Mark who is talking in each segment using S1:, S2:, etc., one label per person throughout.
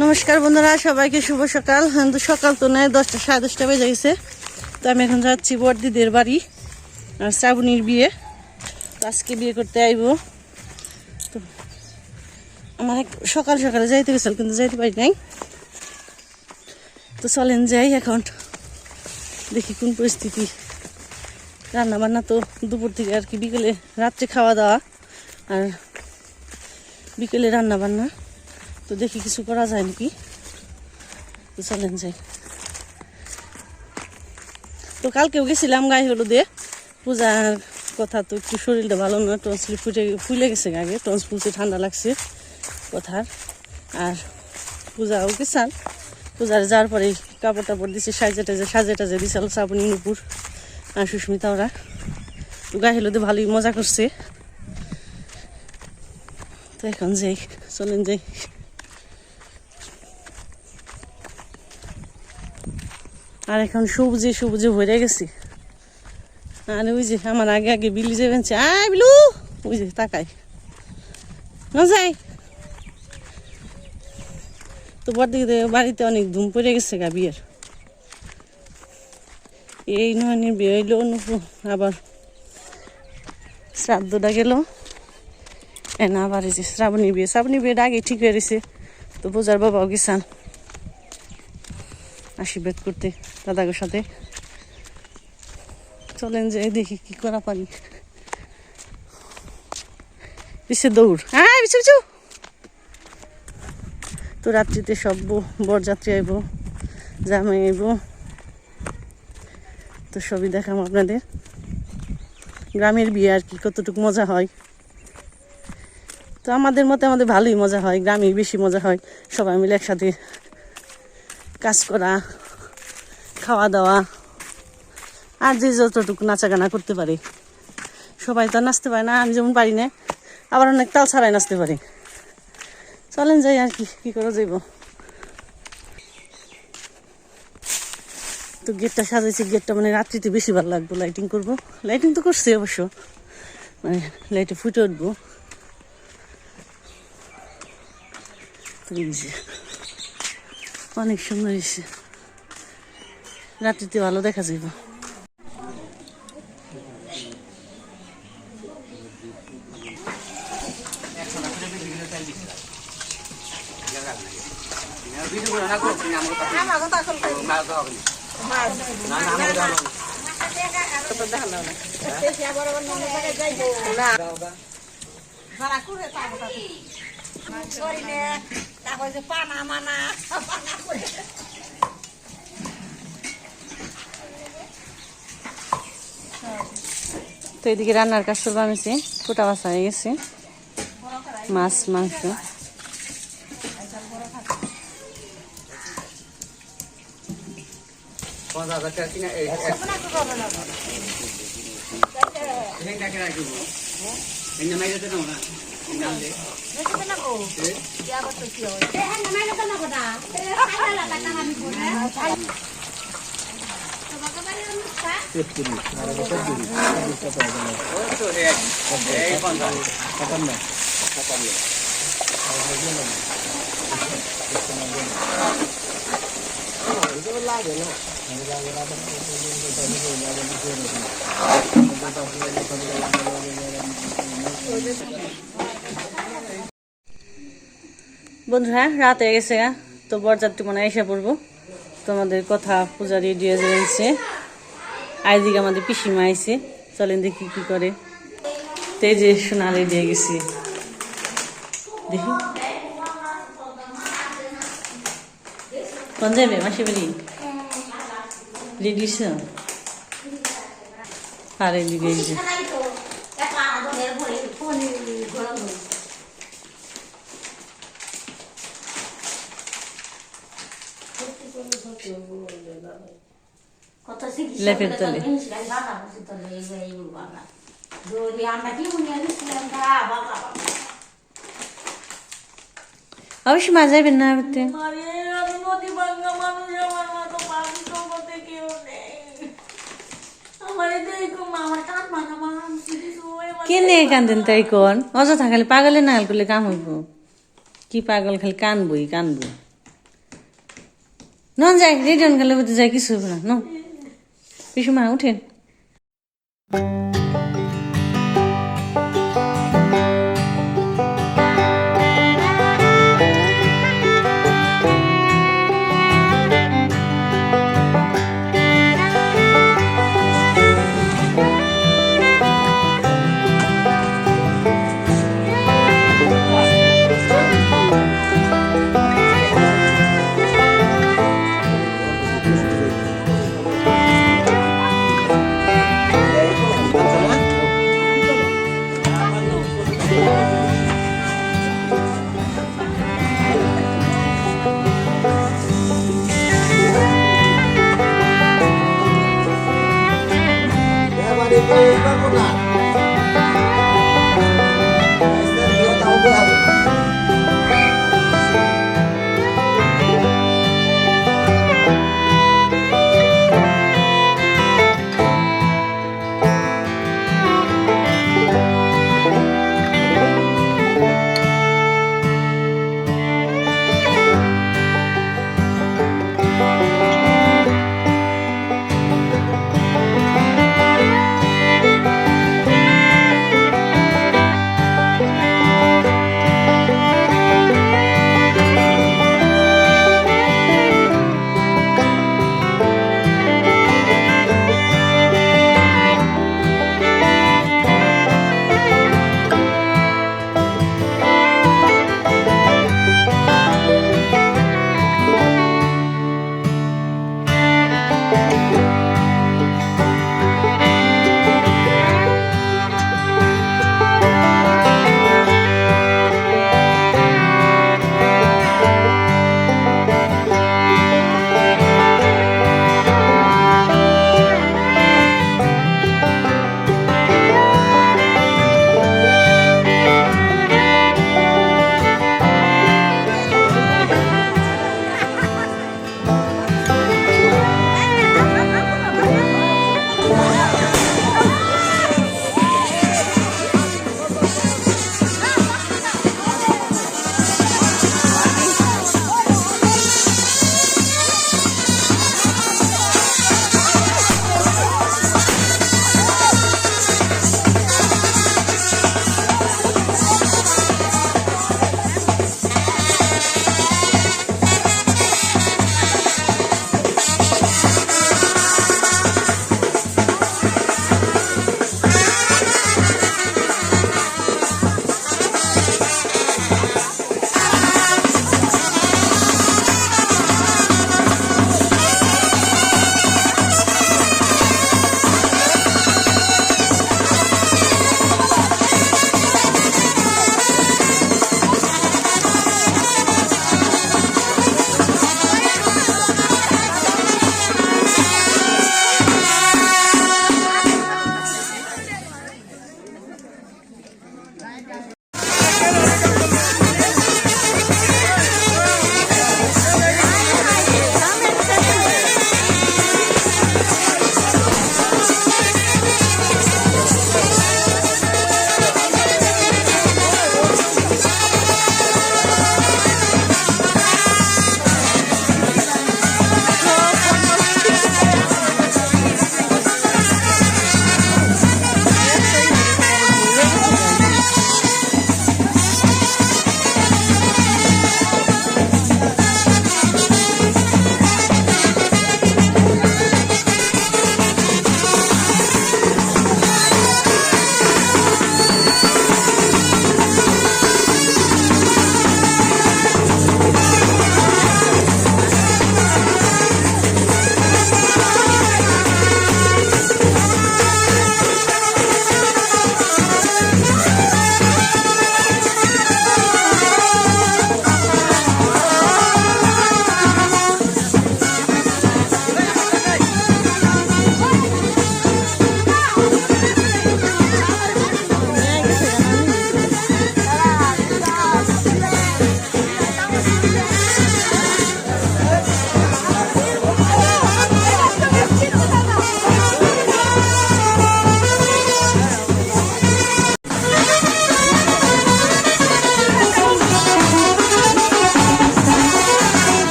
S1: নমস্কার বন্ধুরা, সবাইকে শুভ সকাল। কিন্তু সকাল তো নয়, 10টা 10:30 বেজে গেছে। তো আমি এখন যাচ্ছি বড়দিদের বাড়ি, আর শ্রাবণীর বিয়ে। তো আজকে বিয়ে করতে আইব। তো আমার সকাল সকালে যাইতে গেছিল, কিন্তু যাইতে পারি নাই। তো চলেন যাই এখন, দেখি কোন পরিস্থিতি। রান্না বান্না তো দুপুর থেকে আর কি, বিকেলে রাত্রে খাওয়া দাওয়া আর বিকেলে রান্না বান্না। তো দেখি কিছু করা যায় নাকি। তো চলেন যাই। তো কালকেও গেছিলাম গায়ে হলুদে, পূজার কথা। তো একটু শরীরটা ভালো না, টনসিল ফুলে গেছে, আগে টনস ফুলছে, ঠান্ডা লাগছে কথার। আর পূজাও গেছাল, পূজার যাওয়ার পরে কাপড় টাপড় দিছে, সাজে টাজে দিছাল শ্রাবণী, নুপুর আর সুস্মিতা। ওরা তো গায়ে হলুদে ভালোই মজা করছে। তো এখন যাই, চলেন যাই। আর এখন সবুজে সবুজে ভরে গেছি। আর ওই যে আমার আগে আগে বিলি যাবেন, আয় বিলু, ওই যে তাকাই না যাই। তো বড়দিকে বাড়িতে অনেক ধুম পড়ে গেছে গা বিয়ের। এই নয়নের বিয়ে হইল, আবার শ্রাদ্ধটা গেল, না আবার এই যে শ্রাবণীর বিয়েটা আগে ঠিক হয়ে গেছে। তো পূজার বাবাও গেছান আশীর্বাদ করতে দাদাগোর সাথে। চলেন যে দেখি কি করা পারি। পিছে দৌড়, হ্যাঁ পিছু পিছু। তো রাত্রিতে সব বরযাত্রী আইব, জামাই আইব। তো সবই দেখাম আপনাদের। গ্রামের বিয়ে আর কি কতটুকু মজা হয়। তো আমাদের মতে আমাদের ভালোই মজা হয়, গ্রামে বেশি মজা হয়। সবাই মিলে একসাথে কাজ করা, খাওয়া দাওয়া, আর যে যতটুকু নাচা গানা করতে পারে। সবাই তো নাচতে পারে না, আমি যেমন পারি না, আবার অনেক তাল ছাড়াই নাচতে পারি। চলেন যাই আর কি করা যাইব। তো গেটটা সাজাইছি, গেটটা মানে রাত্রিতে বেশি ভালো লাগবো। লাইটিং করব, লাইটিং তো করছে অবশ্য, মানে লাইটে ফুটে উঠবো। অনেক সুন্দর এসে, রাত্রিতে ভালো দেখা যাইব। তো এদিকে রান্নার কাজ শুরু হয়েছে, ফুটা বাছা হয়ে গেছে, মাছ মাংস। বন্ধুরা রাত হয়ে গেছে, তো বরযাত্রী মনে এসে পড়বো। তোমাদের কথা পূজারি দিয়ে যাচ্ছে, আইদিকে আমাদের পিসিমা আইছে। চলেন দেখি কি করে। তো এই যে সোনারে দিয়ে গেছি, দেখি কোন যাবে মাসি বাড়ি রেডিস। আর এদিকে এই যে লেপের তলে অবশ্যই মা যাবেন না। কেনে কান্দেন তাই কোন অযথা খালি পাগলে নাগাল করলে কাম হইব কি? পাগল খালি কানবই কানবো। নন যাই রেডি হন গেলে যাই কিছু হবে না ন পিসুমা উঠেন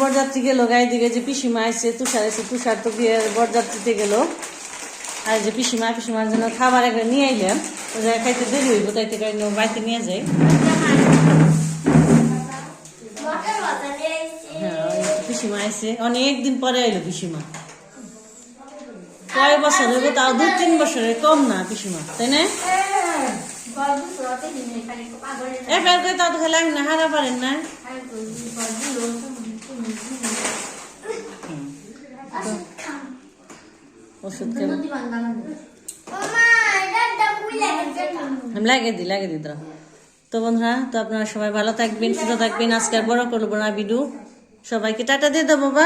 S1: বরযাত্রী গেল গায়ে দিকে, যে পিসিমা আছে, তুষার আছে, তুষার তো বিয়ের বরযাত্রীতে গেল। আর যে পিসিমার জন্য খাবার একটা নিয়ে আইলাম, ও জায়গায় খাইতে দেরি হইব, তাইতে কারণে বাড়িতে নিয়ে যাই। হ্যাঁ, পিসিমা আছে, অনেকদিন পরে আইলো পিসিমা। কয় বছর হইব, তাও 2-3 বছরের কম না পিসিমা, তাই না? এবার করে তাও তো খেলে না, হারা পারেন না। ওষুধ আমি লাগিয়ে দিই তোরা। তো বন্ধুরা, তো আপনারা সবাই ভালো থাকবেন, সুস্থ থাকবেন। আজকে আর বড় করবো না ভিডিও, সবাইকে টাটা দিয়ে দেবো বাবা।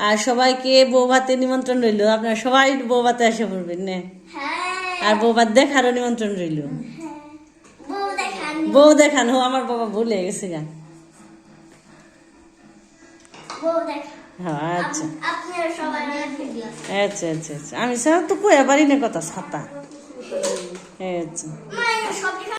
S1: আর সবাইকে বউ ভাতে নিমন্ত্রণ রইল, আপনারা সবাই বউ ভাতে এসে পড়বেন না। আর বউ ভাত দেখারও নিমন্ত্রণ রইল। বউ দেখানো আমার বাবা ভুলে গেছে গা। হ্যাঁ, আচ্ছা আচ্ছা আচ্ছা আচ্ছা, আমি স্যার তো কয়ে পারি না কথা ছাতা। আচ্ছা।